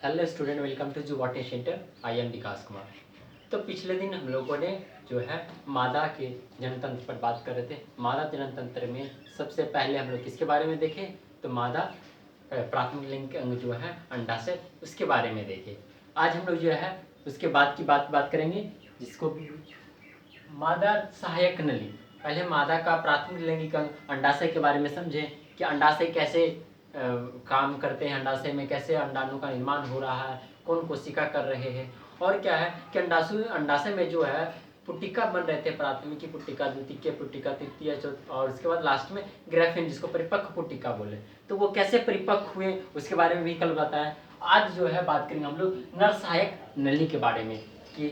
Hello student, welcome to Juvate center. I am Vikas Kumar. तो पिछले दिन हम लोगों ने जो है मादा के जननतंत्र पर बात कर रहे थे। मादा जननतंत्र में सबसे पहले हम लोग किसके बारे में देखें तो मादा प्राथमिक लिंग के अंग जो है अंडाशय, उसके बारे में देखें। आज हम लोग जो है उसके बाद की बात करेंगे, जिसको मादा सहायक नली। पहले मादा का प्राथमिक लैंगिक अंग अंडाशय के बारे में समझें कि अंडाशय कैसे काम करते हैं, अंडाशय में कैसे अंडाणु का निर्माण हो रहा है, कौन कोशिका कर रहे हैं, और क्या है कि अंडाशय में जो है पुट्टिका बन रहे थे, प्राथमिक की पुट्टिका, द्वितीय पुट्टिका, तृतीय, और उसके बाद लास्ट में ग्रेफिन, जिसको परिपक्व पुट्टिका बोले। तो वो कैसे परिपक्व हुए उसके बारे में भी कल बताया। आज जो है बात करेंगे हम लोग नर सहायक नली के बारे में कि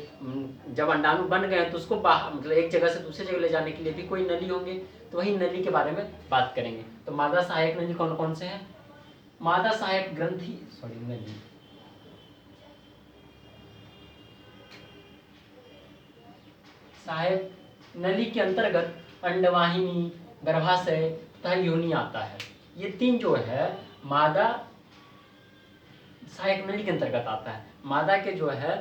जब अंडाणु बन गए तो उसको मतलब एक जगह से दूसरी जगह ले जाने के लिए भी कोई नली होंगे, तो वही नली के बारे में बात करेंगे। तो मादा सहायक नली कौन कौन से हैं? मादा सहायक ग्रंथि नली, सहायक नली के अंतर्गत अंडवाहिनी, गर्भाशय तथा योनि आता है। ये तीन जो है मादा सहायक नली के अंतर्गत आता है। मादा के जो है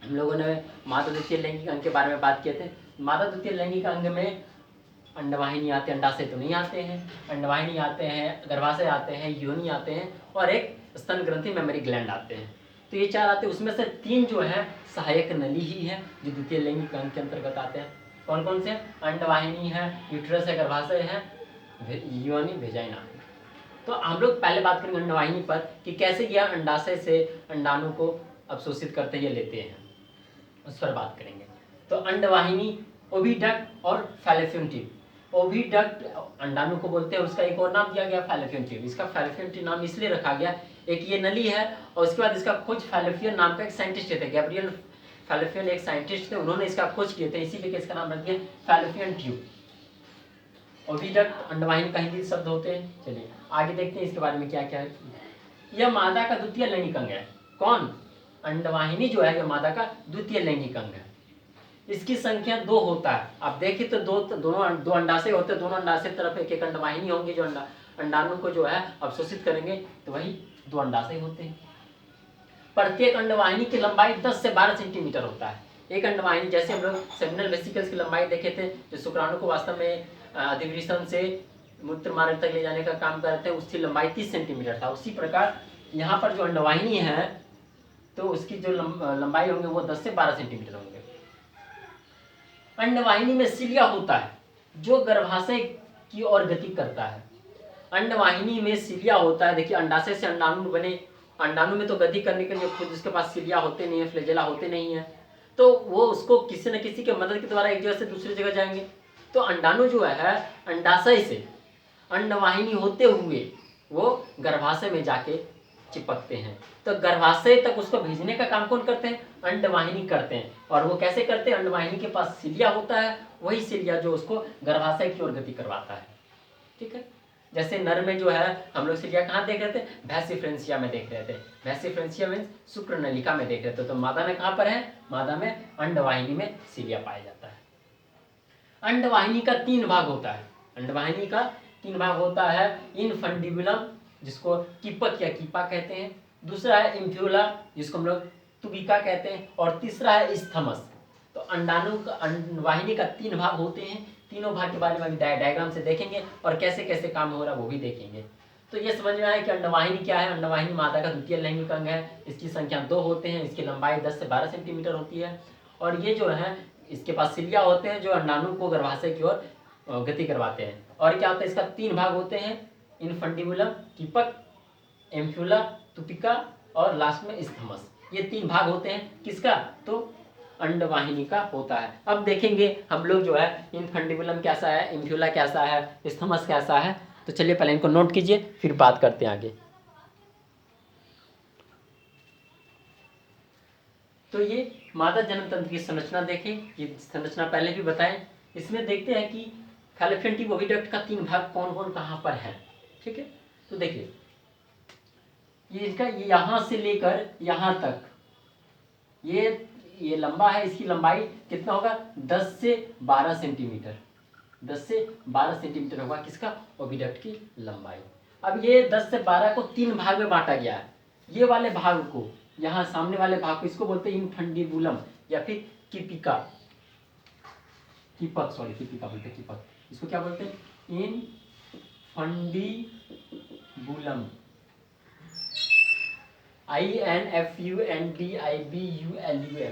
हम लोगों ने मादा द्वितीय लैंगिक अंग के बारे में बात किए थे। मादा द्वितीय लैंगिक अंग में अंडवाहिनी आते हैं, अंडाशय तो नहीं आते हैं। अंडवाहिनी आते हैं, गर्भाशय आते हैं, योनि आते हैं और एक स्तन ग्रंथि मेमरी ग्लैंड आते हैं। तो ये चार आते हैं, उसमें से तीन जो है सहायक नली ही है जो द्वितीय लैंगिक अंग के अंतर्गत आते हैं। कौन कौन से? अंडवाहिनी है, यूट्रस है, गर्भाशय है, योनि, वेजाइना। तो हम लोग पहले बात करेंगे अंडवाहिनी पर कि कैसे यह अंडाशय से अंडाणु को अवशोषित करते हैं, लेते हैं, उस पर बात करेंगे। तो अंडवाहिनी, ओविडक्ट और फैलोपियन ट्यूब। ओविडक्ट अंडाणु को बोलते हैं, उसका एक और नाम दिया गया फैलोपियन ट्यूब। इसका फैलोपियन ट्यूब नाम इसलिए रखा गया, एक ये नली है और उसके बाद इसका खोज फैलोपियन नाम का एक साइंटिस्ट थे, गैब्रियल फैलोपियन एक साइंटिस्ट थे, उन्होंने इसका खोज किए थे, इसीलिए इसका नाम रख दिया फैलोपियन ट्यूब। ओविडक्ट अंडवाहिनी का हिंदी शब्द होते हैं। चलिए आगे देखते हैं इसके बारे में क्या क्या है। यह मादा का द्वितीय लैंगिक अंग है। कौन? अंडवाहिनी जो है यह मादा का द्वितीय लैंगिक अंग है। इसकी संख्या 2 होता है। आप देखिए तो दो अंडाशय होते हैं, दोनों अंडाशय तरफ एक एक अंडवाहिनी होंगे जो अंडाणु को जो है अवशोषित करेंगे, तो वही 2 अंडाशय होते हैं। प्रत्येक अंडवाहिनी की लंबाई 10 से 12 सेंटीमीटर होता है। एक अंडवाहिनी, जैसे हम लोग सेमिनल वेसिकल्स की लंबाई देखे थे, जो शुक्राणु को वास्तव में अधिवृषण से मूत्र मार्ग तक ले जाने का काम करते हैं, उसकी लंबाई 30 सेंटीमीटर था। उसी प्रकार यहाँ पर जो अंडवाहिनी है तो उसकी जो लंबाई होंगे वो 10 से 12 सेंटीमीटर होंगे। अंडवाहिनी में सिलिया होता है जो गर्भाशय की ओर गति करता है। अंडवाहिनी में सिलिया होता है। देखिए अंडाशय से अंडाणु बने, अंडाणु में तो गति करने के लिए खुद उसके पास सिलिया होते नहीं है, फ्लैजेला होते नहीं है, तो वो उसको किसी न किसी के मदद के द्वारा एक जगह से दूसरी जगह जाएंगे। तो अंडाणु जो है अंडाशय से अंडवाहिनी होते हुए वो गर्भाशय में जाके चिपकते हैं। तो गर्भाशय तक उसको भेजने का काम कौन करते हैं? अंडवाहिनी करते हैं। और वो कैसे करते हैं? अंडवाहिनी के पास सिलिया होता है, वही सिलिया जो उसको गर्भाशय की ओर गति करवाता है। ठीक है, जैसे नर में जो है हम लोग सिलिया कहाँ देख रहे थे? वैसिफ्रेंसिया में देख रहे थे। वैसिफ्रेंसिया में शुक्र नलिका में देख रहे थे। तो मादा में कहाँ पर है? मादा में अंडवाहिनी में सिलिया पाया जाता है। अंडवाहिनी का 3 भाग होता है। अंडवाहिनी का 3 भाग होता है। इनफंडिबुलम, जिसको कीपक या कीपा कहते हैं, दूसरा है इम्फ्यूला, जिसको हम लोग तुबिका कहते हैं, और तीसरा है स्थमस। तो अंडवाहिनी का 3 भाग होते हैं। तीनों भाग के बारे में अभी डायग्राम से देखेंगे और कैसे कैसे काम हो रहा है वो भी देखेंगे। तो ये समझ में आया कि अंडवाहिनी क्या है। अंडवाहिनी मादा का द्वितीय लैंगिक अंग है। इसकी संख्या 2 होते हैं। इसकी लंबाई 10 से 12 सेंटीमीटर होती है। और ये जो है इसके पास सिलिया होते हैं जो अंडाणु को गर्भाशय की ओर गति करवाते हैं। और क्या होता है? इसका 3 भाग होते हैं, इनफंडिबुलम, कीपक, एम्फ्यूला, तुपिका और लास्ट में स्थमस। ये 3 भाग होते हैं। किसका? तो अंडवाहिनी का होता है। अब देखेंगे हम लोग जो है इनफंडिबुलम कैसा है, इम्फ्यूला कैसा है, स्थमस कैसा है। तो चलिए पहले इनको नोट कीजिए, फिर बात करते हैं आगे। तो ये मादा जन्म तंत्र की संरचना देखें। ये संरचना पहले भी बताएं। इसमें देखते हैं कि फैलोपियन ट्यूब ओविडक्ट का 3 भाग कौन कौन कहाँ पर है। ठीक है, तो देखिए ये इसका यहाँ से लेकर यहाँ तक ये लंबा है। इसकी लंबाई कितना होगा? 10 से 12 सेंटीमीटर। 10 से 12 सेंटीमीटर होगा किसका? ओविडक्ट की लंबाई। अब ये 10 से 12 को 3 भाग में बांटा गया है। ये वाले भाग को, यहाँ सामने वाले भाग को, इसको बोलते हैं इनफंडिबुलम या फिर कीपिका, कीपक, सॉरी कीपिका बोलते हैं, कीपक। इसको क्या बोलते हैं? Infundibulum, INFUNDIBULUM,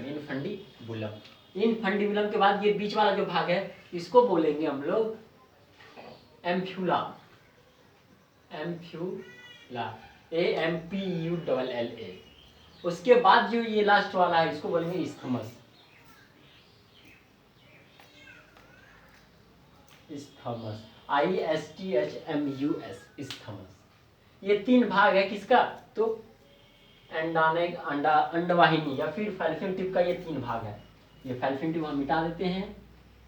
infundibulum. इनफंडिबुलम के बाद ये बीच वाला जो भाग है इसको बोलेंगे हम लोग एम्फ्यूला, एम्फ्यूला, AMPULLA। उसके बाद जो ये लास्ट वाला है इसको बोलेंगे इस्थमस, इस्थमस, ISTHMUS, इस्थमस। ये 3 भाग है किसका? तो अंडवाहिनी या फिर फैल्लोपियन ट्यूब का ये 3 भाग है। ये फैल्लोपियन ट्यूब हम मिटा देते हैं,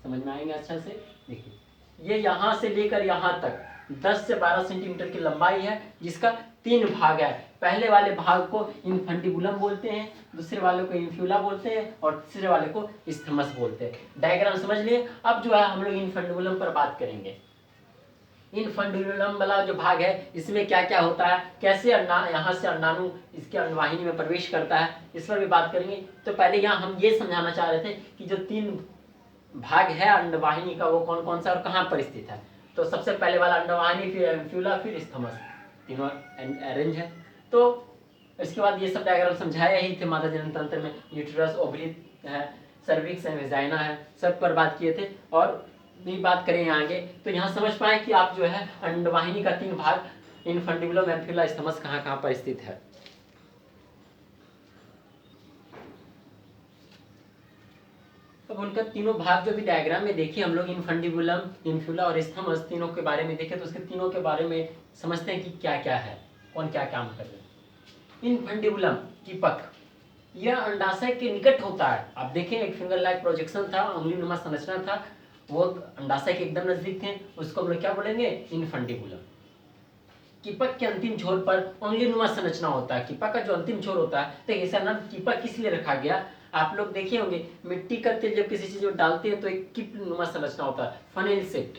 समझ में आएंगे अच्छा से। देखिए ये यहाँ से लेकर यहाँ तक 10 से 12 सेंटीमीटर की लंबाई है, जिसका 3 भाग है। पहले वाले भाग को इनफंडिबुलम बोलते हैं, दूसरे वाले को इन्फ्यूला बोलते हैं और तीसरे वाले को इस्थमस बोलते हैं। डायग्राम समझ लिए। अब जो है हम लोग इनफंडिबुलम पर बात करेंगे। इनफंडिबुलम वाला जो भाग है इसमें क्या क्या होता है, कैसे यहाँ से अंडाणु इसके अंडवाहिनी में प्रवेश करता है, इस पर भी बात करेंगे। तो पहले यहाँ हम ये समझाना चाह रहे थे कि जो 3 भाग है अंडवाहिनी का वो कौन कौन सा और कहाँ पर स्थित है। तो सबसे पहले वाला अंडवाहिनी, फिर एम्फ्यूला, फिर इस्थमस, तीनों अरेंज है। तो इसके बाद ये सब डायग्राम समझाया ही थे मादा जनन तंत्र में, यूट्रस, ओवरी है, सर्विक्स है, वेजाइना है, सब पर बात किए थे। और भी बात करें आगे तो यहाँ समझ पाए कि आप जो है अंडवाहिनी का 3 भाग इनफंडिबुलम, एम्फ्यूला, इस्थमस कहाँ कहाँ पर स्थित है। अब उनका तीनों भाग जो भी डायग्राम में देखिए हम लोग, इनफंडिबुलम, इन्फ्यूला और इस्थमस, तीनों के बारे में देखें तो उसके तीनों के बारे में समझते हैं कि क्या क्या है, कौन क्या काम कर रहे हैं। इनफंडिबुलम कीपक, यह अंडाशय के निकट होता है। आप देखें एक फिंगर लाइक प्रोजेक्शन था, उंगलीनुमा संरचना था, वो अंडाशय के एकदम नजदीक थे, उसको हम लोग क्या बोलेंगे? इनफंडिबुलम। कीपक के अंतिम छोर पर उंगलीनुमा संरचना होता है। कीपक का जो अंतिम छोर होता है, तो इसका नाम कीपक किस लिए रखा गया? आप लोग देखे होंगे मिट्टी का तेल जब किसी चीज में डालते हैं तो एक कीप नुमा संरचना होता है, फनेल सेट,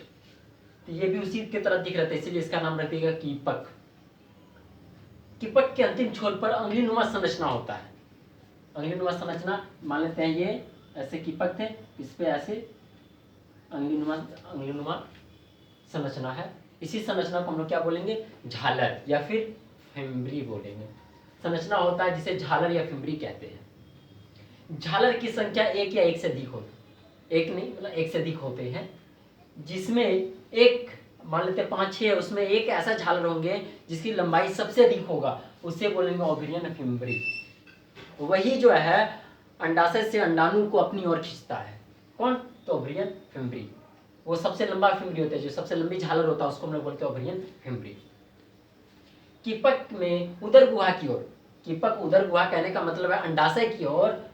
तो ये भी उसी की तरह दिख रहा था, इसलिए इसका नाम रख दिया कीपक। कीपक के अंतिम छोर पर अंगुलीनुमा संरचना होता है। अंगुलीनुमा संरचना मान लेते हैं ये ऐसे कीपक थे, इस पे ऐसे अंगुलीनुमा संरचना है। इसी संरचना को हम लोग क्या बोलेंगे? झालर या फिर फिम्बरी बोलेंगे। संरचना होता है जिसे झालर या फिम्बरी कहते हैं। झालर की संख्या एक या एक से अधिक हो, एक नहीं मतलब एक से अधिक होते हैं, जिसमें एक मान लेते 5-6 उसमें एक ऐसा झालर होंगे जिसकी लंबाई सबसे अधिक होगा, उसे बोलेंगे ओवेरियन फिम्बरी। वही जो है अंडाशय से अंडाणु को अपनी ओर खींचता है। कौन? तो ओवेरियन फिम्बरी। वो सबसे लंबा फिम्बरी होता है, जो सबसे लंबी झालर होता है उसको हम लोग बोलते हैं ओवेरियन फिम्बरी। कीपक में उदर गुहा की ओर, कीपक उदर गुहा कहने का मतलब है अंडाशय की ओर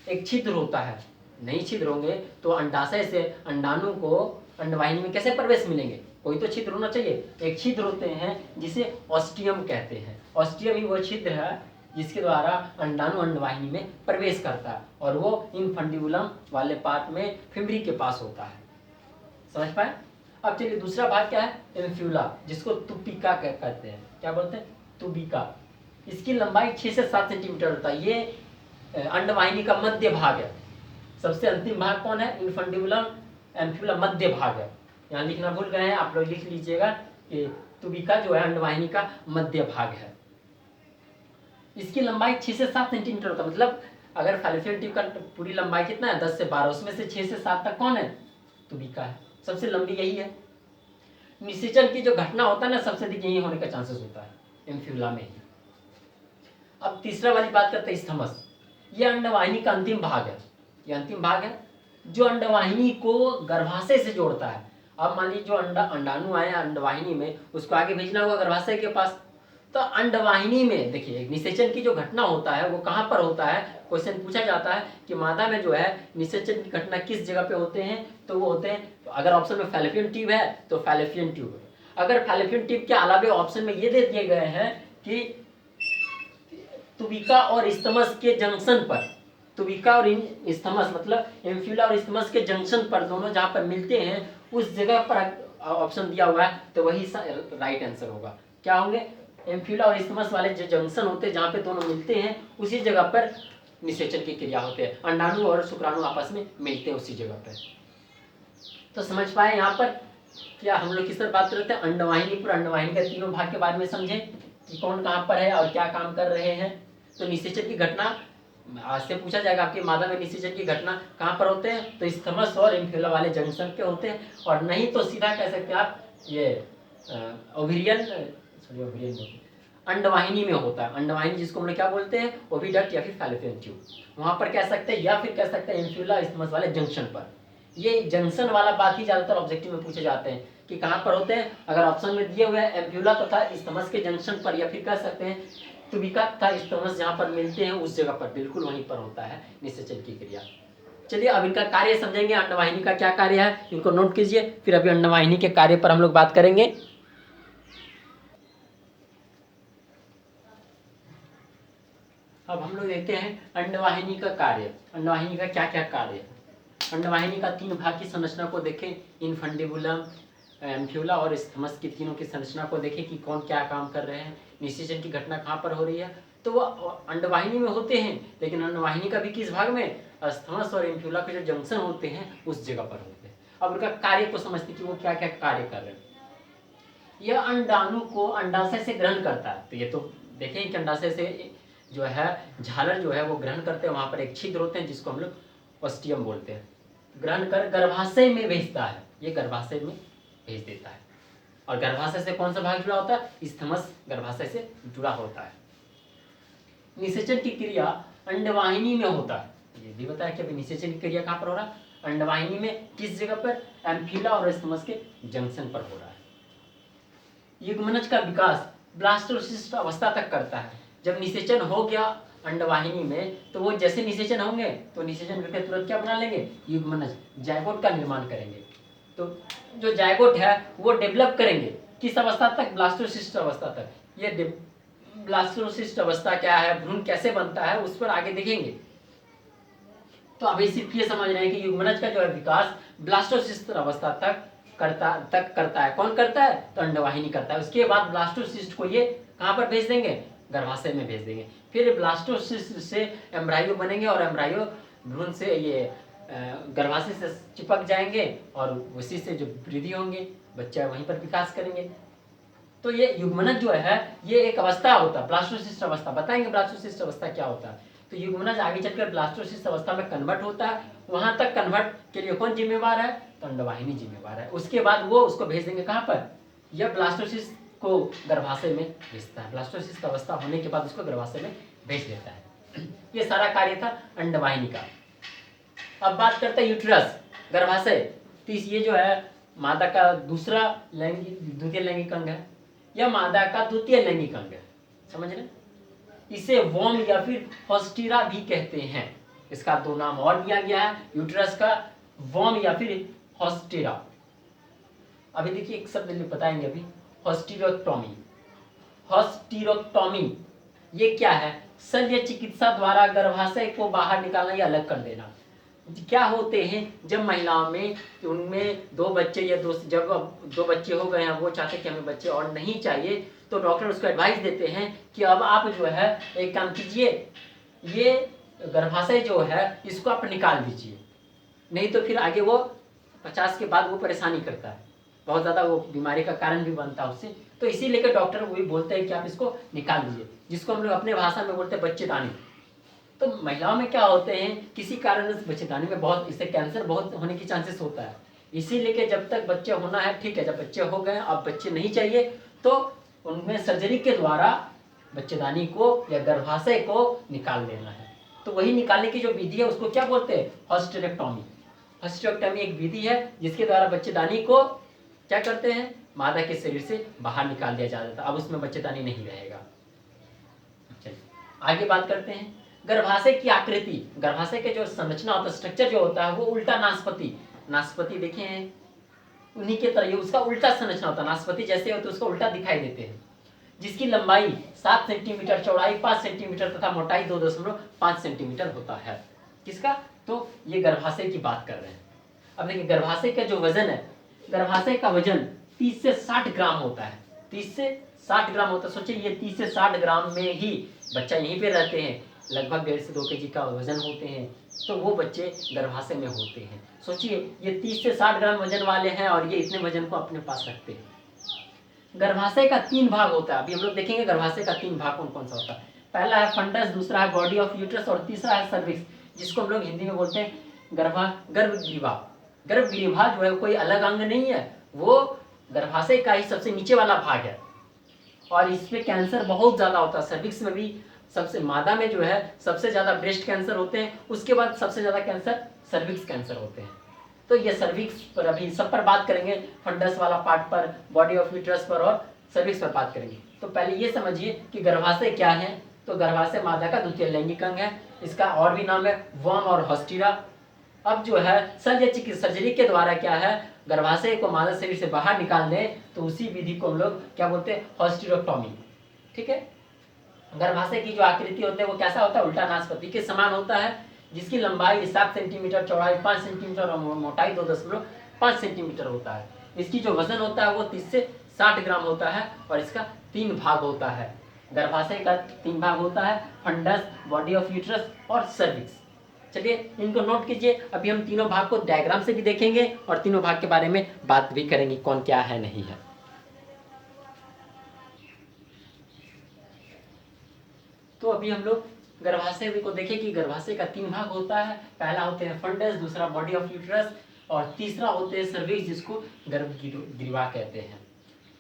एक छिद्र होता है। नहीं छिद्र होंगे तो अंडाशय से अंडाणु को अंडवाहिनी में कैसे प्रवेश मिलेंगे? कोई तो छिद्र होना चाहिए। एक छिद्र होते हैं जिसे ऑस्टियम कहते हैं। ऑस्टियम ही वो छिद्र है जिसके द्वारा अंडाणु अंडवाहिनी में प्रवेश करता है, और वो इनफंडिबुलम वाले पार्ट में फिम्बरी के पास होता है। समझ पाए? अब चलिए दूसरा भाग क्या है? इन्फ्यूला, जिसको तुपिका कहते हैं। क्या बोलते हैं? तुबिका। इसकी लंबाई 6 से 7 सेंटीमीटर होता है। ये अंडवाहिनी का मध्य भाग है। सबसे अंतिम भाग कौन है? इनफंडिबुलम, एम्फ्यूला मध्य भाग है। यहाँ लिखना भूल गए हैं, आप लोग लिख लीजिएगा कि तुबिका जो है अंडवाहिनी का मध्य भाग है। इसकी लंबाई 6 से 7 सेंटीमीटर होता है। मतलब अगर फैलोपियन ट्यूब का पूरी लंबाई कितना है? 10 से 12, उसमें से 6 से 7 तक कौन है? तुबिका है। सबसे लंबी यही है। निषेचन की जो घटना होता है ना, सबसे अधिक यही होने का चांसेस होता है, एम्फ्यूला में ही। अब तीसरा वाली बात करते हैं इस्थमस। यह अंडवाहिनी का अंतिम भाग है। यह अंतिम भाग है जो अंडवाहिनी को गर्भाशय से जोड़ता है। अब मान लीजिए जो अंडाणु आए अंडवाहिनी में, उसको आगे भेजना होगा गर्भाशय के पास। तो अंडवाहिनी में देखिए निषेचन की जो घटना होता है वो कहाँ पर होता है? क्वेश्चन पूछा जाता है कि मादा में जो है निषेचन की घटना किस जगह पे होते हैं, तो वो होते हैं, तो अगर ऑप्शन में फैलोपियन ट्यूब है तो फैलोपियन ट्यूब है। अगर फैलोपियन ट्यूब के अलावे ऑप्शन में ये दे दिए गए हैं कि तुबिका और इस्थमस के जंक्शन पर, तुबिका और इस्थमस मतलब एम्फ्यूला और इस्थमस के जंक्शन पर, दोनों जहाँ पर मिलते हैं उस जगह पर ऑप्शन दिया हुआ है, तो वही राइट आंसर होगा। क्या होंगे? एम्फ्यूला और इस्थमस वाले जो जंक्शन होते हैं जहाँ पे दोनों मिलते हैं उसी जगह पर निषेचन की क्रिया होती है। अंडाणु और शुक्राणु आपस में मिलते हैं उसी जगह पर। तो समझ पाए यहाँ पर क्या हम लोग किस तरह बात करते हैं, अंडवाहिनी पर। अंडवाहिनी के तीनों भाग के बारे में समझे कि कौन कहाँ पर है और क्या काम कर रहे हैं। तो निषेचन की घटना आज से पूछा जाएगा आपकी मादा में निषेचन की घटना कहाँ पर होते हैं, तो इस्थमस और एम्फ्यूला वाले जंक्शन पे होते हैं। और नहीं तो सीधा कह सकते हैं आप ये ओवेरियन अंडवाहिनी में होता है। अंडवाहिनी जिसको हम लोग क्या बोलते हैं, ओविडक्ट या फिर फैलोपियन ट्यूब, वहां पर कह सकते हैं, या फिर कह सकते हैं एम्फ्यूला इस्थमस वाले जंक्शन पर। ये जंक्शन वाला बात ही ज्यादातर ऑब्जेक्टिव में पूछे जाते हैं कि कहाँ पर होते हैं। अगर ऑप्शन में दिए हुए हैं एम्फ्यूला तथा इस्थमस के जंक्शन पर, या फिर कह सकते हैं तुबिका तथा इस्थमस जहाँ पर मिलते हैं उस जगह पर, बिल्कुल वहीं पर होता है निषेचन की क्रिया। चलिए अब इनका कार्य समझेंगे, अंडवाहिनी का क्या कार्य है इनको नोट कीजिए, फिर अभी अंडवाहिनी के कार्य पर हम लोग बात करेंगे। अब हम लोग देखते हैं अंडवाहिनी का कार्य। अंडवाहिनी का क्या क्या कार्य है। अंडवाहिनी का 3 भाग की संरचना को देखें, इनफंडिबुलम, एम्फ्यूला और इस्थमस की तीनों की संरचना को देखें कि कौन क्या काम कर रहे हैं, निषेचन की घटना कहाँ पर हो रही है। तो वो अंडवाहिनी में होते हैं, लेकिन अंडवाहिनी का भी किस भाग में, इस्थमस और एम्फ्यूला के जो जंक्शन होते हैं उस जगह पर होते हैं। अब उनका कार्य को समझते कि वो क्या क्या कार्य कर रहे हैं। यह अंडाणु को अंडाशय से ग्रहण करता है। तो ये तो देखें कि अंडाशय से जो है झालर जो है वो ग्रहण करते हैं, वहां पर एक छिद्र होते हैं जिसको हम लोग ऑस्टियम बोलते हैं। ग्रहण कर गर्भाशय में भेजता है, ये गर्भाशय में भेज देता है। और गर्भाशय से कौन सा भाग जुड़ा होता है, इस्थमस गर्भाशय से जुड़ा होता है। निषेचन की क्रिया अंडवाहिनी में होता है, ये भी बताया कि अभी निषेचन की क्रिया कहाँ पर हो रहा है, अंडवाहिनी में। किस जगह पर, एम्फ्यूला और इस्थमस के जंक्शन पर हो रहा है। युग्मनज का विकास ब्लास्टोसिस्ट अवस्था तक करता है। जब निषेचन हो गया अंडवाहिनी में, तो वो जैसे निषेचन होंगे तो निषेचन करके तुरंत क्या बना लेंगे, युग्मनज, जायगोट का निर्माण करेंगे। तो जो जायगोट है वो डेवलप करेंगे किस अवस्था तक, ब्लास्टोसिस्ट अवस्था तक। ये ब्लास्टोसिस्ट अवस्था क्या है, भ्रूण कैसे बनता है, उस पर आगे देखेंगे। तो अभी सिर्फ ये समझ रहे हैं कि युग्मनज का जो है विकास ब्लास्टोसिस्ट अवस्था तक करता है। कौन करता है, तो अंडवाहिनी करता है। उसके बाद ब्लास्टोसिस्ट को ये कहाँ पर भेज देंगे, गर्भाशय में भेज देंगे। फिर ब्लास्टोसिस्ट से एम्ब्रायो बनेंगे और एम्ब्रायो भ्रूण से ये गर्भाशय से चिपक जाएंगे और उसी से जो वृद्धि होंगे बच्चा वहीं पर विकास करेंगे। तो ये युग्मनज जो है ये एक अवस्था होता है, ब्लास्टोसिस्ट अवस्था। बताएंगे ब्लास्टोसिस्ट अवस्था क्या होता है। तो युग्मनज आगे चलकर ब्लास्टोसिस्ट अवस्था में कन्वर्ट होता है। वहां तक कन्वर्ट के लिए कौन जिम्मेवार है, तो अंडवाहिनी जिम्मेवार है। उसके बाद वो उसको भेज देंगे कहाँ पर, यह ब्लास्टोसिस्ट को गर्भाशय में भेजता है। ब्लास्टोसिस्ट अवस्था होने के बाद उसको गर्भाशय में भेज देता है। ये सारा कार्य था अंडवाहिनी का। अब बात करते हैं यूट्रस, गर्भाशय। तो ये जो है मादा का दूसरा द्वितीय लैंगिक अंग है, यह मादा का द्वितीय लैंगिक अंग है, समझ रहे। इसे वोम या फिर हॉस्टिरा भी कहते हैं। इसका 2 नाम और दिया गया है यूट्रस का, वोम या फिर हॉस्टिरा। अभी देखिए एक शब्द बताएंगे अभी, हॉस्टिरोक्टोमी। हॉस्टिरोक्टोमी ये क्या है, शल्य चिकित्सा द्वारा गर्भाशय को बाहर निकालना या अलग कर देना। क्या होते हैं जब महिलाओं में उनमें 2 बच्चे या जब 2 बच्चे हो गए हैं, वो चाहते हैं कि हमें बच्चे और नहीं चाहिए, तो डॉक्टर उसको एडवाइस देते हैं कि अब आप जो है एक काम कीजिए, ये गर्भाशय जो है इसको आप निकाल दीजिए, नहीं तो फिर आगे वो 50 के बाद वो परेशानी करता है, बहुत ज़्यादा वो बीमारी का कारण भी बनता है उससे। तो इसी लेकर डॉक्टर वो भी बोलते हैं कि आप इसको निकाल दीजिए, जिसको हम लोग अपने भाषा में बोलते हैं बच्चेदानी। तो महिलाओं में क्या होते हैं, किसी कारण से बच्चेदानी में बहुत, इससे कैंसर बहुत होने की चांसेस होता है। इसीलिए कि जब तक बच्चे होना है ठीक है, जब बच्चे हो गए अब बच्चे नहीं चाहिए तो उनमें सर्जरी के द्वारा बच्चेदानी को या गर्भाशय को निकाल लेना है। तो वही निकालने की जो विधि है उसको क्या बोलते हैं, हॉस्टेरेक्टोमी। हॉस्टेरेक्टोमी एक विधि है जिसके द्वारा बच्चेदानी को क्या करते हैं, मादा के शरीर से बाहर निकाल दिया जाता है। अब उसमें बच्चेदानी नहीं रहेगा। चलिए आगे बात करते हैं गर्भाशय की आकृति। गर्भाशय के जो संरचना होता है, स्ट्रक्चर जो होता है वो उल्टा नाशपाती, नाशपाती देखे हैं उन्हीं के तरह उसका उल्टा संरचना होता है, नाशपाती जैसे होते उसको उल्टा दिखाई देते हैं, जिसकी लंबाई 7 सेंटीमीटर, चौड़ाई 5 सेंटीमीटर तथा मोटाई 2.5 सेंटीमीटर होता है। किसका, तो ये गर्भाशय की बात कर रहे हैं। अब देखिए गर्भाशय का जो वजन है, गर्भाशय का वजन 30 से 60 ग्राम होता है, 30 से 60 ग्राम होता है। सोचिए ये 30 से 60 ग्राम में ही बच्चा यहीं पे रहते हैं, लगभग 1.5 से 2 केजी का वजन होते हैं, तो वो बच्चे गर्भाशय में होते हैं। सोचिए ये 30 से 60 ग्राम वजन वाले हैं और ये इतने वजन को अपने पास रखते हैं। गर्भाशय का 3 भाग होता है। अभी हम लोग देखेंगे गर्भाशय का 3 भाग कौन कौन सा होता है। पहला है फंडस, दूसरा है बॉडी ऑफ यूट्रस और तीसरा है सर्विक्स, जिसको हम लोग हिंदी में बोलते हैं गर्भग्रीवा। गर्भग्रीवा जो है कोई अलग अंग नहीं है, वो गर्भाशय का ही सबसे नीचे वाला भाग है और इसमें कैंसर बहुत ज्यादा होता है। सर्विक्स में भी सबसे, मादा में जो है सबसे ज्यादा ब्रेस्ट कैंसर होते हैं, उसके बाद सबसे ज्यादा कैंसर सर्विक्स कैंसर होते हैं। तो ये सर्विक्स पर अभी सब पर बात करेंगे, फंडस वाला पार्ट पर, बॉडी ऑफ यूट्रस पर और सर्विक्स पर बात करेंगे। तो पहले ये समझिए कि गर्भाशय क्या है। तो गर्भाशय मादा का द्वितीय लैंगिक अंग है, इसका और भी नाम है वर्म और हॉस्टिरा। अब जो है शल्य चिकित्सा सर्जरी के द्वारा क्या है, गर्भाशय को मादा शरीर से बाहर निकाल दें, तो उसी विधि को हम लोग क्या बोलते हैं, हॉस्टिरोटॉमी। ठीक है। गर्भाशय की जो आकृति होती है वो कैसा होता है, उल्टा नाशपाती के समान होता है, जिसकी लंबाई 7 सेंटीमीटर, चौड़ाई 5 सेंटीमीटर और मोटाई 2.5 सेंटीमीटर होता है। इसकी जो वजन होता है वो 30 से 60 ग्राम होता है और इसका 3 भाग होता है। गर्भाशय का 3 भाग होता है, फंडस, बॉडी ऑफ यूट्रस और सर्विक्स। चलिए इनको नोट कीजिए। अभी हम तीनों भाग को डायग्राम से भी देखेंगे और तीनों भाग के बारे में बात भी करेंगे, कौन क्या है नहीं है। तो अभी हम लोग गर्भाशय को देखें कि गर्भाशय का 3 भाग होता है। पहला होते हैं फंडस, दूसरा बॉडी ऑफ यूट्रस और तीसरा होते हैं सर्विक्स, जिसको गर्भग्रीवा कहते हैं,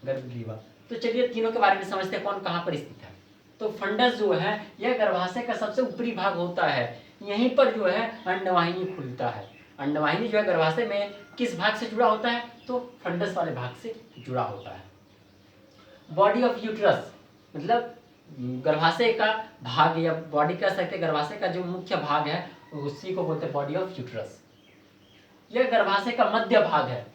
गर्भग्रीवा। तो चलिए तीनों के बारे में समझते हैं, कौन कहाँ पर स्थित है। तो फंडस जो है यह गर्भाशय का सबसे ऊपरी भाग होता है, यहीं पर जो है अंडवाहिनी खुलता है। अंडवाहिनी जो है गर्भाशय में किस भाग से जुड़ा होता है, तो फंडस वाले भाग से जुड़ा होता है। बॉडी ऑफ यूट्रस मतलब गर्भाशय का भाग या बॉडी कह सकते हैं, गर्भाशय का जो मुख्य भाग है उसी को बोलते हैं बॉडी ऑफ यूट्रस। यह गर्भाशय का मध्य भाग है।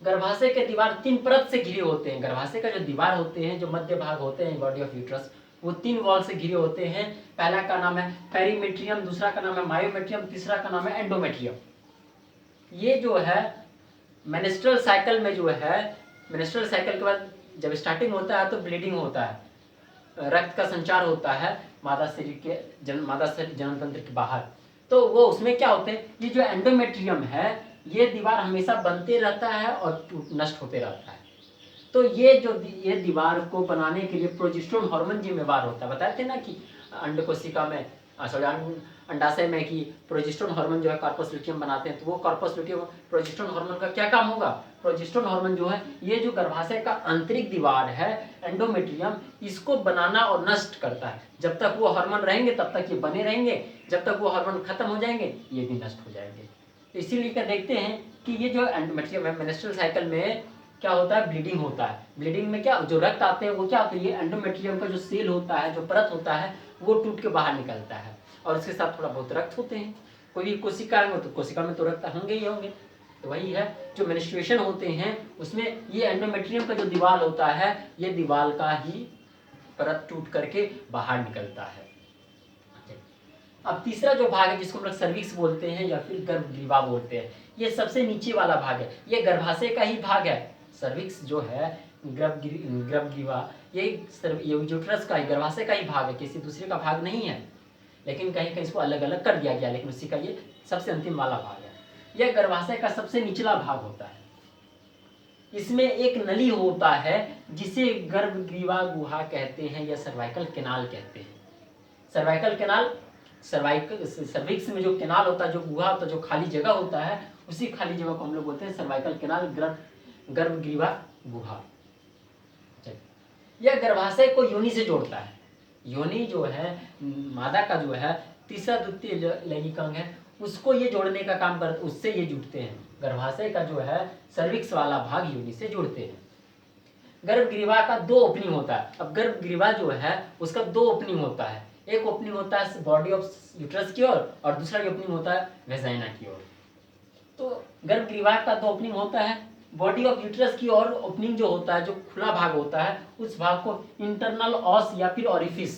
गर्भाशय के दीवार 3 परत से घिरे होते हैं। गर्भाशय का जो दीवार होते हैं, जो मध्य भाग होते हैं बॉडी ऑफ यूट्रस, वो 3 वॉल से घिरे होते हैं। पहला का नाम है पेरीमेट्रियम, दूसरा का नाम है मायोमेट्रियम, तीसरा का नाम है एंडोमेट्रियम। ये जो है मेंस्ट्रुअल साइकिल में जो है, मेंस्ट्रुअल साइकिल के बाद जब स्टार्टिंग होता है तो ब्लीडिंग होता है, रक्त का संचार होता है मादा शरीर के मादा शरीर जनन तंत्र के बाहर। तो वो उसमें क्या होते हैं, ये जो एंडोमेट्रियम है ये दीवार हमेशा बनते रहता है और नष्ट होते रहता है। तो ये दीवार को बनाने के लिए प्रोजेस्टेरोन हार्मोन जिम्मेवार होता है। बताए थे ना कि अंडकोशिका में अंडाशय में कि प्रोजेस्टेरोन हार्मोन जो है कार्पस लुटियम बनाते हैं। तो वो कार्पस लुटियम प्रोजेस्टेरोन हार्मोन का क्या काम होगा, प्रोजेस्टेरोन हार्मोन जो है ये जो गर्भाशय का आंतरिक दीवार है एंडोमेट्रियम, इसको बनाना और नष्ट करता है। जब तक वो हार्मोन रहेंगे तब तक ये बने रहेंगे, जब तक वो हार्मोन खत्म हो जाएंगे ये भी नष्ट हो जाएंगे। तो इसीलिए क्या देखते हैं कि ये जो एंडोमेट्रियम है, मेंस्ट्रुअल साइकिल में क्या होता है, ब्लीडिंग होता है। ब्लीडिंग में क्या जो रक्त आते हैं वो क्या होता है, ये एंडोमेट्रियम का जो सेल होता है, जो परत होता है, वो टूट के बाहर निकलता है और उसके साथ थोड़ा बहुत रक्त होते हैं। कोई भी कोशिका में, तो कोशिका में तो रक्त होंगे ही होंगे। तो वही है, जो मेंस्ट्रुएशन होते हैं उसमें ये एंडोमेट्रियम का जो दीवार होता है, ये दीवार का ही परत टूट करके बाहर निकलता है। अब तीसरा जो भाग है जिसको हम लोग सर्विक्स बोलते हैं या फिर गर्भग्रीवा बोलते हैं, ये सबसे नीचे वाला भाग है, ये गर्भाशय का ही भाग है। सर्विक्स जो है गर्भग्रीवा ये यूट्रस का ही, गर्भाशय का ही भाग है, किसी दूसरे का भाग नहीं है। लेकिन कहीं कहीं इसको अलग अलग कर दिया गया, लेकिन उसी का ये सबसे अंतिम वाला भाग है। यह गर्भाशय का सबसे निचला भाग होता है। इसमें एक नली होता है जिसे गर्भग्रीवा गुहा कहते हैं या सर्वाइकल कैनाल कहते हैं। सर्वाइकल कैनाल, सर्विक्स में जो कैनाल होता है, जो गुहा होता है, जो खाली जगह होता है, उसी खाली जगह को हम लोग बोलते हैं सर्वाइकल कैनाल, गर्भग्रीवा गुहा। यह गर्भाशय को योनि से जोड़ता है। योनि जो है मादा का जो है तीसरा द्वितीय लैंगिक अंग है, उसको ये जोड़ने का काम करते, उससे ये जुड़ते हैं। गर्भाशय का जो है सर्विक्स वाला भाग योनि से जुड़ते हैं। गर्भग्रीवा का 2 ओपनिंग होता है। अब गर्भग्रीवा जो है उसका 2 ओपनिंग होता है, एक ओपनिंग होता है बॉडी ऑफ यूट्रस की ओर और दूसरा ओपनिंग होता है वेजाइना की ओर। तो गर्भग्रीवा का 2 ओपनिंग होता है। बॉडी ऑफ यूट्रस की ओर ओपनिंग जो होता है, जो खुला भाग होता है, उस भाग को इंटरनल ऑस या फिर ऑरिफिस,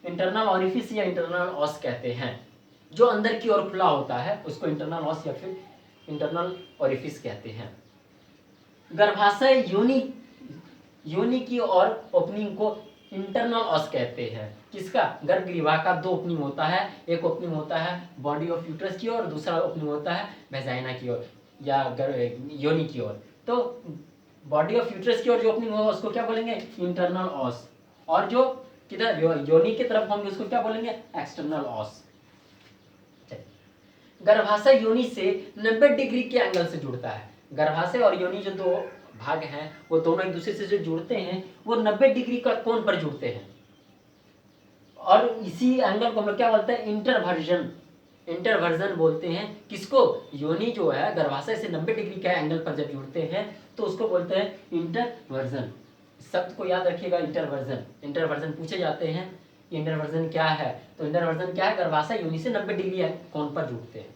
इंटरनल ऑरिफिस या इंटरनल ऑस कहते हैं। जो अंदर की ओर खुला होता है उसको इंटरनल ऑस या फिर इंटरनल ऑरिफिस कहते हैं। गर्भाशय योनि योनि की और ओपनिंग को इंटरनल ऑस कहते हैं। किसका? गर्भगृह का दो ओपनिंग होता है, एक ओपनिंग होता है बॉडी ऑफ यूट्रस की ओर, दूसरा ओपनिंग होता है वेजाइना की ओर या योनि की ओर। तो बॉडी ऑफ यूट्रस की ओर जो ओपनिंग होगा उसको क्या बोलेंगे? इंटरनल ऑस, और जो किधर योनि की तरफ होंगे उसको क्या बोलेंगे? एक्सटर्नल ऑस। गर्भाशय योनि से 90 डिग्री के एंगल से जुड़ता है। गर्भाशय और योनि जो दो भाग हैं वो दोनों एक दूसरे से जो जुड़ते हैं वो 90 डिग्री का कोण पर जुड़ते हैं, और इसी एंगल को हम लोग क्या बोलते हैं? इंटरवर्जन। इंटरवर्जन बोलते हैं किसको? योनि जो है गर्भाशय से 90 डिग्री के एंगल पर जब जुड़ते हैं तो उसको बोलते हैं इंटरवर्जन। शब्द को याद रखिएगा, इंटरवर्जन। इंटरवर्जन पूछे जाते हैं, इंटरवर्जन क्या है? तो इंटरवर्जन क्या है? गर्भाशय योनि से 90 डिग्री कोण पर जुड़ते हैं।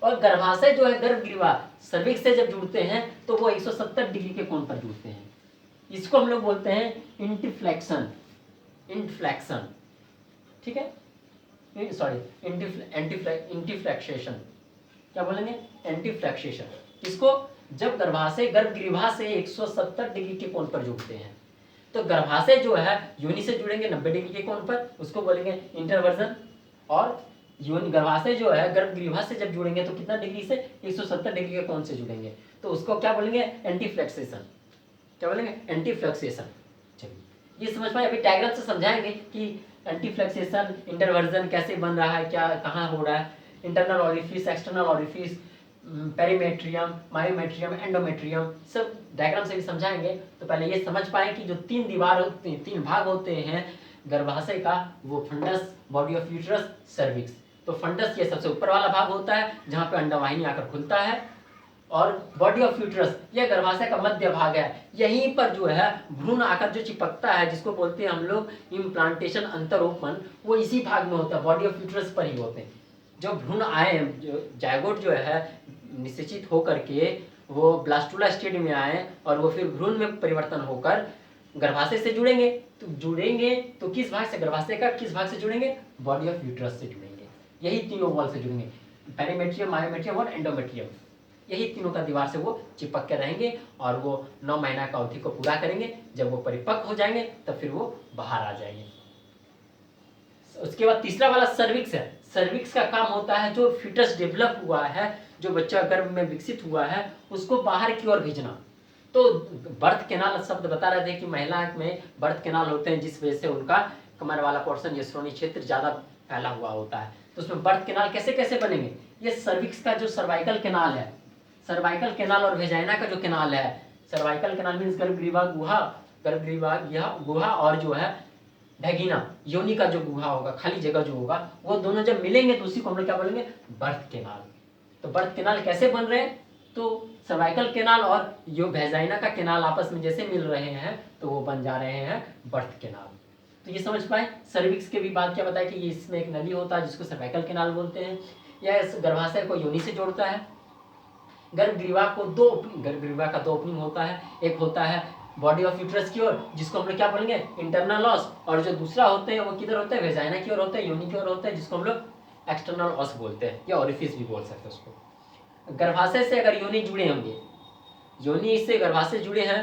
और गर्भाशय जो है गर्भगृह सर्विक्स से जब जुड़ते हैं तो वो 170 डिग्री के कोण पर जुड़ते हैं। इसको हम लोग बोलते हैं इंटीफ्लेक्शन। इंटफ्लेक्शन, ठीक है, सॉरी एंटीफ्लेक्सेशन। क्या बोलेंगे? एंटीफ्लेक्सेशन। इसको जब गर्भाशय गर्भगृह से 170 डिग्री के कोण पर जुड़ते हैं, तो गर्भाशय जो है योनि से जुड़ेंगे 90 डिग्री के कोण पर, उसको बोलेंगे इंटरवर्जन। और योनि गर्भाशय जो है गर्भगृह से जब जुड़ेंगे तो कितना डिग्री से? 170 डिग्री के कोण से जुड़ेंगे, तो उसको क्या बोलेंगे? एंटीफ्लेक्सेशन। क्या बोलेंगे? एंटीफ्लेक्सेशन। चलिए ये समझ पाए। अभी डायग्राम से समझाएंगे कि एंटीफ्लेक्सेशन इंटरवर्जन कैसे बन रहा है, क्या कहाँ हो रहा है। Internal orifice, external orifice, perimetrium, myometrium, endometrium, सब डायग्राम से भी समझाएंगे। तो पहले ये समझ पाए कि जो तीन दीवार होते हैं, तीन भाग होते हैं गर्भाशय का, वो fundus, body of uterus, cervix. तो फंडस ये सबसे ऊपर वाला भाग होता है जहाँ पे अंडवाहिनी आकर खुलता है, और बॉडी ऑफ यूट्रस यह गर्भाशय का मध्य भाग है। यहीं पर जो है भ्रूण आकर जो चिपकता है, जिसको बोलते हैं हम लोग इम्प्लांटेशन, अंतरोपण, वो इसी भाग में होता है, बॉडी ऑफ यूट्रस पर ही होते हैं। जो भ्रूण आए, जो जायगोट जो है निषेचित होकर के वो ब्लास्टुला स्टेज में आए और वो फिर भ्रूण में परिवर्तन होकर गर्भाशय से जुड़ेंगे। तो किस भाग से? गर्भाशय का किस भाग से जुड़ेंगे? बॉडी ऑफ यूट्रस से जुड़ेंगे। यही तीनों वॉल से जुड़ेंगे, पेरीमेट्रियम, मायोमेट्रियम और एंडोमेट्रियम। यही तीनों का दीवार से वो चिपक के रहेंगे और वो 9 महीना का अवधि को पूरा करेंगे। जब वो परिपक्व हो जाएंगे तब फिर वो बाहर आ जाएंगे। उसके बाद तीसरा वाला सर्विक्स है। सर्विक्स का काम होता है जो फीटस डेवलप हुआ है, जो बच्चा गर्भ में विकसित हुआ है, उसको बाहर की ओर भेजना। तो बर्थ कैनाल शब्द बता रहे थे कि महिला में बर्थ कैनाल होते हैं, जिस वजह से उनका कमर वाला पोर्शन, यशरोनी क्षेत्र ज्यादा फैला हुआ होता है। तो उसमें बर्थ कैनाल कैसे कैसे बनेंगे? ये सर्विक्स का जो सर्वाइकल कैनाल है, सर्वाइकल कैनाल और वेजाइना का जो कैनाल है, सर्वाइकल कैनाल मीन्स गर्भगृह गुहा, गर्भगृह गुहा, और जो है वैगिना, योनि का जो गुहा होगा, खाली जगह जो होगा, वो दोनों जब मिलेंगे तो उसी को हम लोग क्या बोलेंगे? Birth canal. तो बर्थ कैनाल कैसे बन रहे हैं? तो सर्वाइकल कैनाल और यो वेजाइना का कैनाल आपस में जैसे मिल रहे हैं तो वो बन जा रहे हैं बर्थ कैनाल। तो ये समझ पाए। सर्विक्स के भी बात क्या बताया कि ये इसमें एक नली होता है जिसको सर्वाइकल कैनाल बोलते हैं। यह गर्भाशय को योनि से जोड़ता है। गर्भगृह का दो ओपनिंग होता है, एक होता है बॉडी ऑफ यूट्रस की ओर, जिसको हम लोग क्या बोलेंगे? इंटरनल ऑस, और जो दूसरा होते हैं वो किधर होते हैं? वेजाइना की ओर होते हैं, योनि की ओर होते हैं, जिसको हम लोग एक्सटर्नल ऑस बोलते हैं या ओरिफिस भी बोल सकते हैं उसको। गर्भाशय से अगर योनि जुड़े होंगे, योनि से गर्भाशय जुड़े हैं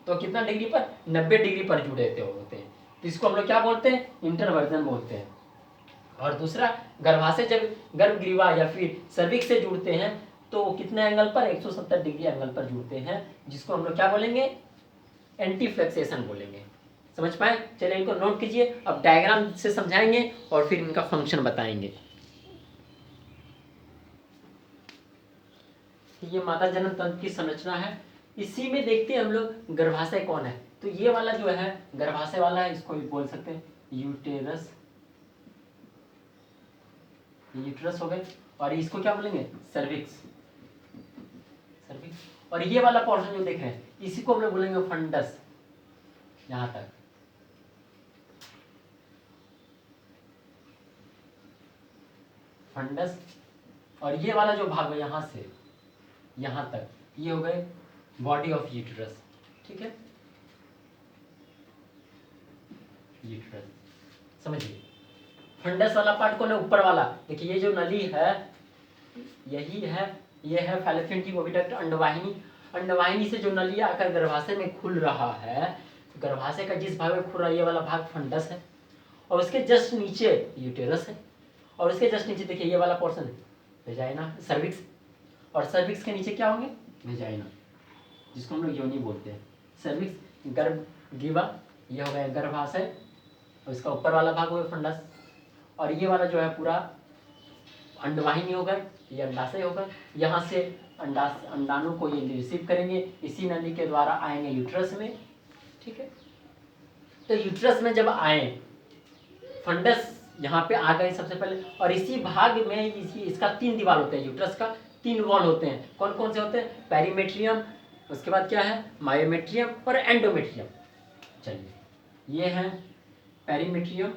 तो कितना डिग्री पर? 90 डिग्री पर जुड़े होते हैं, तो इसको हम लोग क्या बोलते हैं? इंटरवर्जन बोलते हैं। और दूसरा, गर्भाशय जब गर्भगृह या फिर सर्विक्स से जुड़ते हैं तो कितने एंगल पर? 170 डिग्री एंगल पर जुड़ते हैं, जिसको हम लोग क्या बोलेंगे? एंटीफ्लेक्सेशन बोलेंगे। समझ पाए? चलिए इनको नोट कीजिए। अब डायग्राम से समझाएंगे और फिर इनका फंक्शन बताएंगे। ये माता जनन तंत्र की संरचना है। इसी में देखते हैं हम लोग गर्भाशय कौन है। तो ये वाला जो है गर्भाशय वाला है, इसको भी बोल सकते हैं यूटेरस, यूटेरस हो गए, और इसको क्या बोलेंगे? सर्विक्स। और ये वाला पोर्शन जो देख रहे हैं इसी को हम लोग बोलेंगे फंडस। यहां तक फंडस, और ये वाला जो भाग है यहां से यहां तक, ये हो गए बॉडी ऑफ यूटेरस। ठीक है, यूटेरस समझिए। फंडस वाला पार्ट कौन है? ऊपर वाला। देखिए ये जो नली है यही है, ये है फैलोपियन ट्यूब ओविडक्ट, अंडवाहिनी। अंडवाहिनी से जो नली आकर गर्भाशय में खुल रहा है, गर्भाशय का जिस भाग में खुल रहा है ये वाला भाग फंडस है, और उसके जस्ट नीचे यूटेरस है, और उसके जस्ट नीचे देखिए ये वाला पोर्शन है वेजाइना, सर्विक्स, और सर्विक्स के नीचे क्या होंगे वेजाइना, जिसको हम लोग योनि बोलते हैं। सर्विक्स गर्भ ग्रीवा ये हो गया गर्भाशय, और इसका ऊपर वाला भाग हो गया फंडस, और ये वाला जो है पूरा अंडवाहिनी होगा, ये अंडाशय होगा। यहाँ से अंडाणु को ये रिसीव करेंगे, इसी नली के द्वारा आएंगे यूट्रस में, ठीक है। तो यूट्रस में जब आए, फंडस यहाँ पे आ गए सबसे पहले, और इसी भाग में इसका 3 दीवार होते हैं, यूट्रस का 3 वॉल होते हैं। कौन कौन से होते हैं? पेरीमेट्रियम, उसके बाद क्या है मायोमेट्रियम और एंडोमेट्रियम। चलिए ये है पेरीमेट्रियम,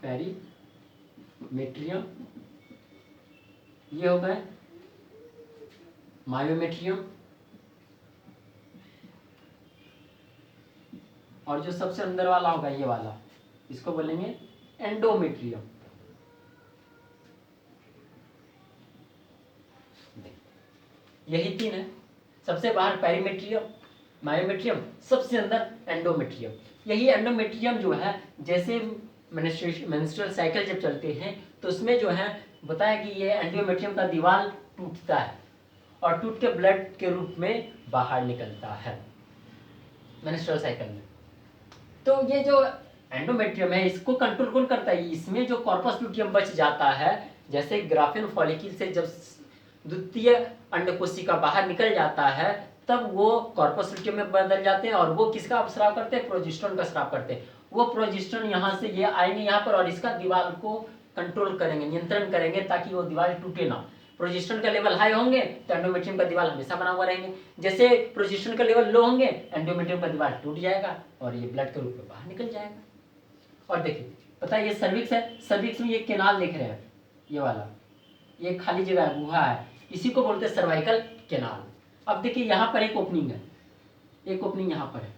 पेरीमेट्रियम, ये हो गए मायोमेट्रियम, और जो सबसे अंदर वाला होगा ये वाला, इसको बोलेंगे एंडोमेट्रियम। यही 3 है, सबसे बाहर पेरीमेट्रियम, मायोमेट्रियम, सबसे अंदर एंडोमेट्रियम। यही एंडोमेट्रियम जो है, जैसे मेंस्ट्रुअल साइकिल जब चलते हैं तो उसमें जो है बताया कि ये एंडोमेट्रियम का दीवार टूटता है और टूट के ब्लड के रूप में बाहर निकलता है मेंस्ट्रुअल साइकिल में। तो ये जो एंडोमेट्रियम है इसको कंट्रोल कौन करता है? इसमें जो कॉर्पस लुटियम बच जाता है, जैसे ग्राफिन फॉलिकल से जब द्वितीय अंडकोशिका बाहर निकल जाता है तब वो कॉर्पस लुटियम में बदल जाते हैं, और वो किसका स्राव करते हैं? प्रोजेस्टेरोन का स्राव करते हैं। वो प्रोजेस्टेरोन यहाँ से ये आएंगे यहाँ पर, और इसका दीवार को कंट्रोल करेंगे, नियंत्रण करेंगे, ताकि वो दीवार टूटे ना। प्रोजेस्टेरोन का लेवल हाई होंगे तो एंडोमेट्रियम का दीवार हमेशा बना हुआ रहेंगे, जैसे प्रोजेस्टेरोन का लेवल लो होंगे एंडोमेट्रियम का दीवार टूट जाएगा और ये ब्लड के रूप में बाहर निकल जाएगा। और देखिए पता है ये सर्विक्स है, सर्विक्स में ये केनाल देख रहे हैं, ये वाला ये खाली जगह है, गुहा है, इसी को बोलते हैं सर्वाइकल केनाल। अब देखिए यहाँ पर एक ओपनिंग है, एक ओपनिंग यहाँ पर है,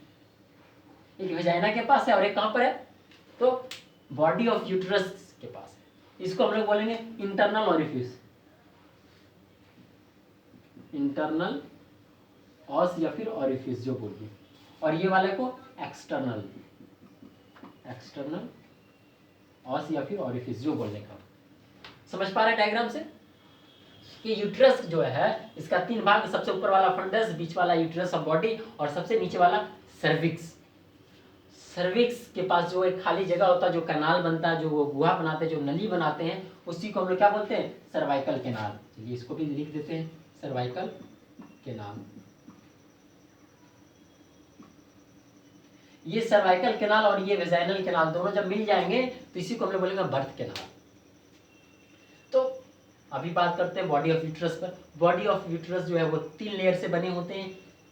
एक वेजाइना के पास है और एक कहाँ पर है? तो बॉडी ऑफ यूट्रस के पास है। इसको हम लोग बोलेंगे इंटरनल ऑरिफिस, इंटरनल ऑस या फिर ऑरिफिस जो बोलिए, और ये वाले को एक्सटर्नल, एक्सटर्नल ऑस या फिर ऑरिफिस जो बोलने का। समझ पा रहे हैं डायग्राम से कि यूट्रस जो है इसका 3 भाग, सबसे ऊपर वाला फंडस, बीच वाला यूट्रस ऑफ बॉडी, और सबसे नीचे वाला सर्विक्स। सर्विक्स के पास जो एक खाली जगह होता है, जो कैनाल बनता है, जो वो गुहा बनाते हैं, जो नली बनाते हैं, उसी को हम लोग क्या बोलते हैं? Cervical canal. चलिए इसको भी लिख देते हैं, सर्वाइकल केनाल। ये सर्वाइकल केनाल और ये वेजाइनल केनाल दोनों जब मिल जाएंगे तो इसी को हम लोग बोलेंगे बर्थ केनाल। तो अभी बात करते हैं बॉडी ऑफ यूट्रस पर। बॉडी ऑफ यूट्रस जो है वो 3 लेयर से बने होते हैं,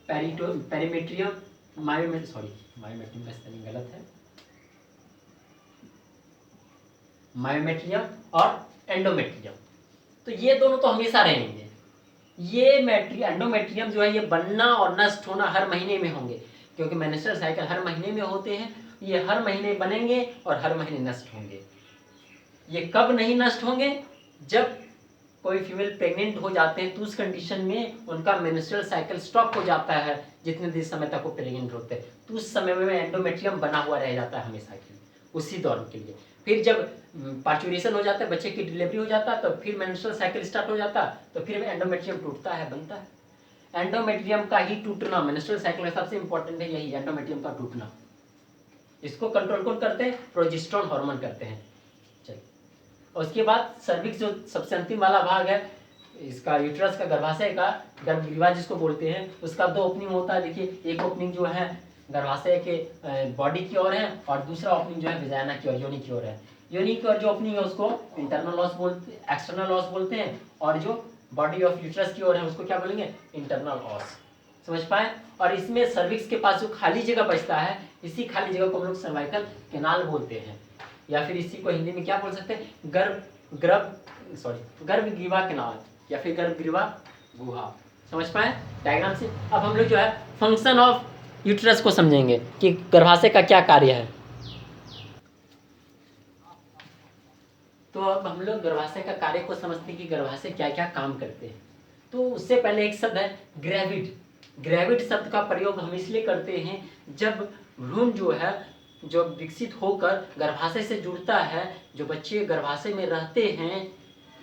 पेरीमेट्रियम, मायोमेट्रियम का स्पेलिंग गलत है, मायोमेट्रियम और एंडोमेट्रियम। तो ये दोनों तो हमेशा रहेंगे। ये एंडोमेट्रियम जो है ये बनना और नष्ट होना हर महीने में होंगे, क्योंकि मेंस्ट्रुअल साइकिल हर महीने में होते हैं। ये हर महीने बनेंगे और हर महीने नष्ट होंगे। ये कब नहीं नष्ट होंगे? जब कोई फीमेल प्रेग्नेंट हो जाते हैं तो उस कंडीशन में उनका मेंस्ट्रुअल साइकिल स्टॉप हो जाता है, जितने दिन समय तक वो प्रेग्नेंट होते हैं, तो उस समय में एंडोमेट्रियम बना हुआ रह जाता है हमेशा के लिए, उसी दौर के लिए। फिर जब पार्चुरेशन हो जाता है, बच्चे की डिलीवरी हो जाता है, तो फिर मेंस्ट्रुअल साइकिल स्टार्ट हो जाता है, तो फिर एंडोमेट्रियम टूटता है, बनता है। एंडोमेट्रियम का ही टूटना मेंस्ट्रुअल साइकिल में सबसे इंपॉर्टेंट है, यही एंडोमेट्रियम का टूटना। इसको कंट्रोल कौन करते हैं? प्रोजेस्टेरोन हार्मोन करते हैं। और उसके बाद सर्विक्स जो सबसे अंतिम वाला भाग है इसका, यूट्रस का, गर्भाशय का, गर्भगृह जिसको बोलते हैं, उसका 2 ओपनिंग होता है। देखिए एक ओपनिंग जो है गर्भाशय के बॉडी की ओर है, और दूसरा ओपनिंग जो है वेजाइना की ओर, योनि की ओर है। योनि की ओर जो ओपनिंग है उसको इंटरनल ऑस बोलते, एक्सटर्नल ऑस बोलते हैं, और जो बॉडी ऑफ यूट्रस की ओर है उसको क्या बोलेंगे? इंटरनल ऑस। समझ पाए? और इसमें सर्विक्स के पास जो खाली जगह बचता है, इसी खाली जगह को हम लोग सर्वाइकल केनाल बोलते हैं, या फिर इसी को हिंदी में क्या बोल सकते हैं? गर्भगृह केनाल या फिर गर्भगृह गुहा। समझ पाए डायग्राम से? अब हम लोग जो है फंक्शन ऑफ यूट्रस को समझेंगे कि गर्भाशय का क्या कार्य है। तो अब हम लोग गर्भाशय का कार्य को समझते हैं कि गर्भाशय क्या क्या काम करते हैं। तो उससे पहले एक शब्द है ग्रेविड। ग्रेविड शब्द का प्रयोग हम इसलिए करते हैं जब भ्रूण जो है जो विकसित होकर गर्भाशय से जुड़ता है, जो बच्चे गर्भाशय में रहते हैं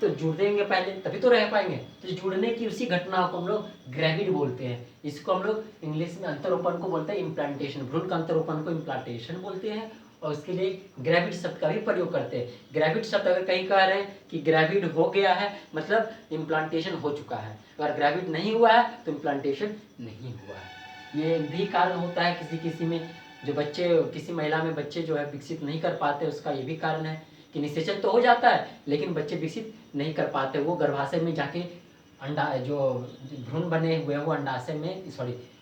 तो जुड़ेंगे पहले तभी तो रह पाएंगे, तो जुड़ने की उसी घटना को हम लोग ग्रेविड बोलते हैं। इसको हम लोग इंग्लिश में अंतरोपण को बोलते हैं इम्प्लांटेशन, भ्रूण का अंतरोपण को इम्प्लांटेशन बोलते हैं और उसके लिए ग्रेविड शब्द का भी प्रयोग करते हैं। ग्रेविड शब्द अगर कहीं कह रहे हैं कि ग्रेविड हो गया है मतलब इम्प्लांटेशन हो चुका है, अगर ग्रेविड नहीं हुआ है तो इम्प्लांटेशन नहीं हुआ है। ये भी कारण होता है किसी किसी में जो बच्चे, किसी महिला में बच्चे जो है विकसित नहीं कर पाते, उसका ये भी कारण है कि निषेचन तो हो जाता है लेकिन बच्चे विकसित नहीं कर पाते, वो गर्भाशय में जाके अंडा जो भ्रूण बने हुए हैं वो अंडाशय में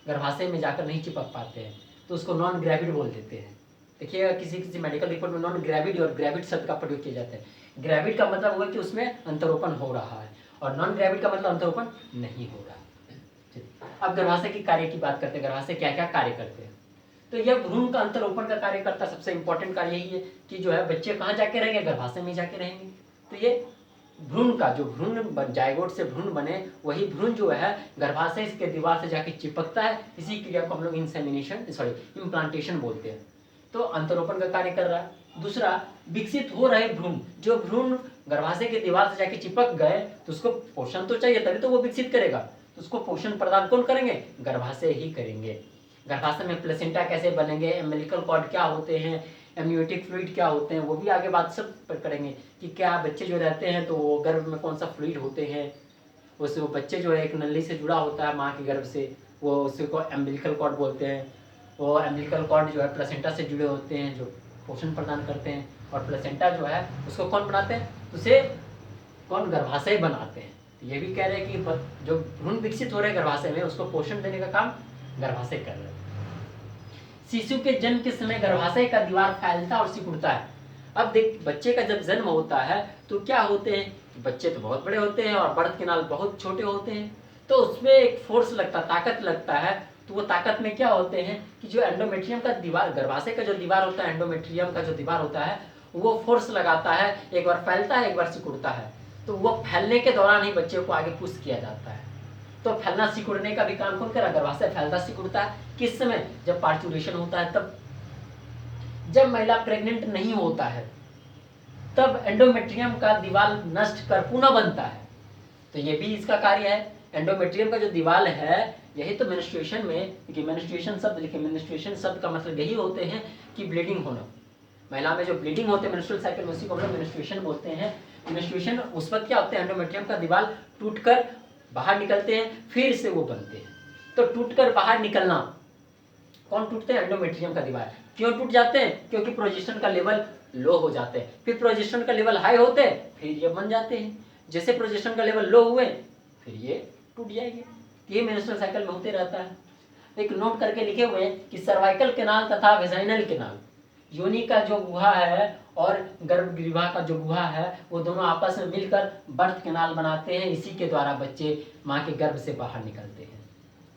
गर्भाशय में जाकर नहीं चिपक पाते हैं, तो उसको नॉन ग्रेविड बोल देते हैं। देखिएगा किसी किसी मेडिकल रिपोर्ट में नॉन ग्रेविड और ग्रेविड शब्द का प्रयोग किया जाता है। ग्रेविड का मतलब हुआ कि उसमें अंतरोपण हो रहा है और नॉन ग्रेविड का मतलब अंतरोपण नहीं हो रहा। अब गर्भाशय की कार्य की बात करते हैं, गर्भाशय क्या क्या कार्य करते हैं। तो यह भ्रूण का अंतरोपण का कार्य करता है। सबसे इंपॉर्टेंट कार्य यही है कि जो है बच्चे कहाँ जाके रहेंगे, गर्भाशय में जाके रहेंगे। तो ये भ्रूण का जो भ्रूण जायगोट से भ्रूण बने वही भ्रूण जो है गर्भाशय के दीवार से जाके चिपकता है, इसी क्रिया को हम लोग इम्प्लांटेशन बोलते हैं। तो अंतरोपण का कार्य कर रहा है। दूसरा, विकसित हो रहे भ्रूण, जो भ्रूण गर्भाशय के दीवार से जाके चिपक गए तो उसको पोषण तो चाहिए तभी तो वो विकसित करेगा, तो उसको पोषण प्रदान कौन करेंगे, गर्भाशय ही करेंगे। गर्भाशय में प्लेसेंटा कैसे बनेंगे, एम्बिलिकल कॉर्ड क्या होते हैं, एमनियोटिक फ्लूइड क्या होते हैं, वो भी आगे बात सब करेंगे कि क्या बच्चे जो रहते हैं तो वो गर्भ में कौन सा फ्लूइड होते हैं। उससे वो बच्चे जो है एक नली से जुड़ा होता है माँ के गर्भ से, वो उसी को एम्बिलिकल कॉर्ड बोलते हैं। वो एम्बिलिकल कॉर्ड जो है प्लेसेंटा से जुड़े होते हैं जो पोषण प्रदान करते हैं, और प्लेसेंटा जो है उसको कौन बनाते हैं, उसे कौन, गर्भाशय बनाते हैं। तो ये भी कह रहे हैं कि जो भ्रूण विकसित हो रहे हैं गर्भाशय में उसको पोषण देने का काम गर्भाशय कर रहे हैं। शिशु के जन्म के समय गर्भाशय का दीवार फैलता और सिकुड़ता है। अब देख, बच्चे का जब जन्म होता है तो क्या होते हैं, बच्चे तो बहुत बड़े होते हैं और बर्थ कैनाल बहुत छोटे होते हैं, तो उसमें एक फोर्स लगता, ताकत लगता है। तो वो ताकत में क्या होते हैं कि जो एंडोमेट्रियम का दीवार, गर्भाशय का जो दीवार होता है, एंडोमेट्रियम का जो दीवार होता है वो फोर्स लगाता है, एक बार फैलता है एक बार सिकुड़ता है। तो वो फैलने के दौरान ही बच्चे को आगे पुश किया जाता है। तो फैलना सिकुड़ने का भी काम कौन करा, गर्भाशय फैलता सिकुड़ता है। किस समय, जब पार्चुरेशन होता है तब। जब महिला प्रेग्नेंट नहीं होता है तब एंडोमेट्रियम का दीवार नष्ट कर पुनः बनता है। तो ये भी इसका कार्य है। एंडोमेट्रियम का जो दीवार है यही तो मेंस्ट्रुएशन में, कि मेंस्ट्रुएशन शब्द लिखे, मेंस्ट्रुएशन शब्द का मतलब यही होते हैं कि ब्लीडिंग होना। महिला में जो ब्लीडिंग होते हैं मेंस्ट्रुअल साइकिल में, उसी को हम लोग मेंस्ट्रुएशन बोलते हैं। मेंस्ट्रुएशन उस वक्त क्या होते हैं, एंडोमेट्रियम का दीवार टूटकर बाहर निकलते हैं, फिर से वो बनते हैं। तो टूटकर बाहर निकलना, कौन टूटते हैं, एंडोमेट्रियम का दीवार। क्यों टूट जाते हैं, क्योंकि प्रोजेस्टेरोन का लेवल लो हो जाते हैं, फिर प्रोजेस्टेरोन का लेवल हाई होते हैं, फिर ये बन जाते हैं। जैसे प्रोजेस्टेरोन का लेवल लो हुए फिर ये टूट जाएंगे। ये मेंस्ट्रुअल साइकिल में होते रहता है। एक नोट करके लिखे हुए हैं कि सर्वाइकल कैनाल तथा वेजाइनल कैनाल, योनि का जो गुहा है और गर्भगृह का जो गुहा है वो दोनों आपस में मिलकर बर्थ कैनाल बनाते हैं, इसी के द्वारा बच्चे माँ के गर्भ से बाहर निकलते हैं।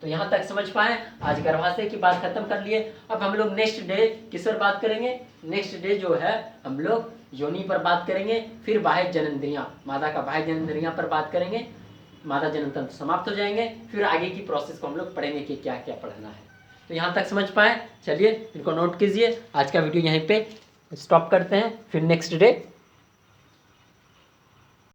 तो यहाँ तक समझ पाए। आज गर्भाशय की बात खत्म कर लिए। अब हम लोग नेक्स्ट डे किस पर बात करेंगे, नेक्स्ट डे जो है हम लोग योनि पर बात करेंगे, फिर बाह्य जननेंद्रियां, मादा का बाह्य जननेंद्रियां पर बात करेंगे। मादा जनन तंत्र समाप्त हो जाएंगे, फिर आगे की प्रोसेस को हम लोग पढ़ेंगे कि क्या क्या पढ़ना है। तो यहाँ तक समझ पाए, चलिए इनको नोट कीजिए। आज का वीडियो यहीं पे स्टॉप करते हैं, फिर नेक्स्ट डे